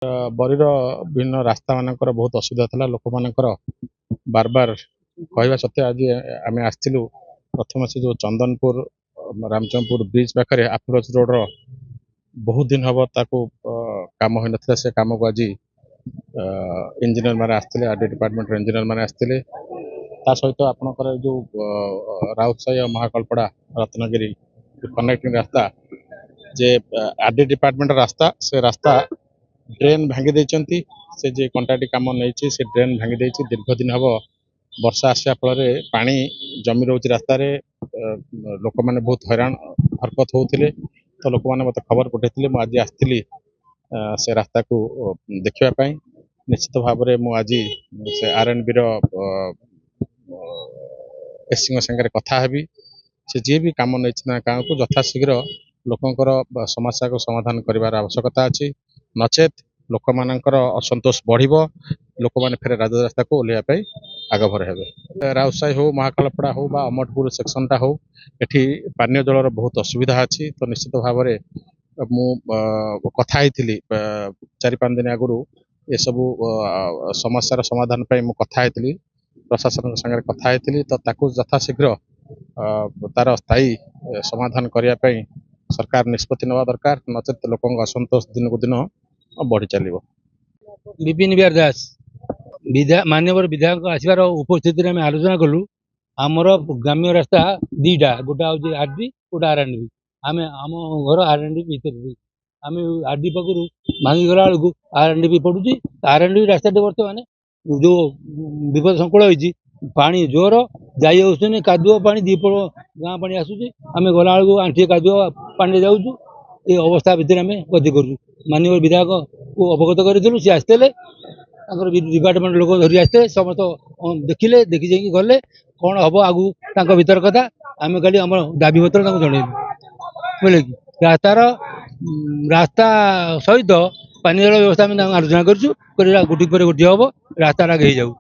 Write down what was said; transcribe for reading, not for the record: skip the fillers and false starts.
बरीर विभिन्न रास्ता मानकर बहुत असुविधा था लोक मानकर बार बार कहवा सत्वे आज आम आसलु प्रथम से जो चंदनपुर रामचंद्रपुर ब्रिज पाखे अप्रोच रोड रो बहुत दिन हम ताको काम हो ना से कम को आज इंजीनियर मैंने आसते आरडी डिपार्टमेंट इंजीनियर मैंने आसते सहित आपंकर जो राउतसाही और महाकल्पड़ा रत्नगिरी कनेक्टिंग रास्ता जे आरडी डिपार्टमेंट रास्ता से रास्ता ड्रेन भांगी देइचंती से जे कंट्राक्ट काम नहीं से ड्रेन भांगी देइची दीर्घ दिन हम वर्षा आसा फल पानी जमी रोच रास्तार लोक मैंने बहुत हैरान हरकत होते तो लोक मैंने मत खबर पठे मुझे आसती से रास्ता को देखापी निश्चित भाव में मुझे से आरएनबी एससी सागर कथा हेबी से जी भी कम नहीं गाँव को यथाशीघ्र लोकंर समस्या को समाधान कर आवश्यकता अच्छी नचेत लोक मानकर असंतोष बढ़िबो लोक माने फेर राजरास्ता को ओल्लैया आगभर हेबे राउतसाही हो महाकालपड़ा हो बा अमरपुर सेक्शनटा हो एठी पानीय जलर बहुत असुविधा अच्छी तो निश्चित भाव में मु कथा हेतिली 4-5 दिन आगु ये सब समस्यार समाधान पे मु कथा हेतिली प्रशासन संगे कथा हेतिली तो ताकू यथाशीघ्र तार स्थायी समाधान करने पे सरकार निष्पत्ति नवा दरकार नचेत लोक असंतोष दिन को दिन बढ़ी चलो। विपिन बिहार दास माननीय विधायक आसबार उपस्थित में आलोचना कलु आमर ग्राम्य रास्ता दीटा गोटा हूँ आरडी गोटा आरएनबी आम आम घर आरएनबी भर आम आरडी पाखु भांगी गला बेलू आरएनबी पड़ू आरएनबी रास्ता बर्तमान जो विपद संकुल होती पानी जोर जाइ कादुओ पानी दीपड़ गाँ पानी आसूसी आम गला बेलू आंठी कादुओ पानी जाऊँ ये अवस्था भितर आम गति करूँ माननीय विधायक को अवगत करूँ सी आसते डिपार्टमेंट लोक धरी आसते समस्त देखिले देखी जाकि गले कौन हम आगू भीतर कथा आम खाली आम दाबी पत्र जनइबू बुझे कि रास्ता सहित पानी जल व्यवस्था आलोचना करूँ गोटी पर गोटी हम रास्ता आगे जाऊ।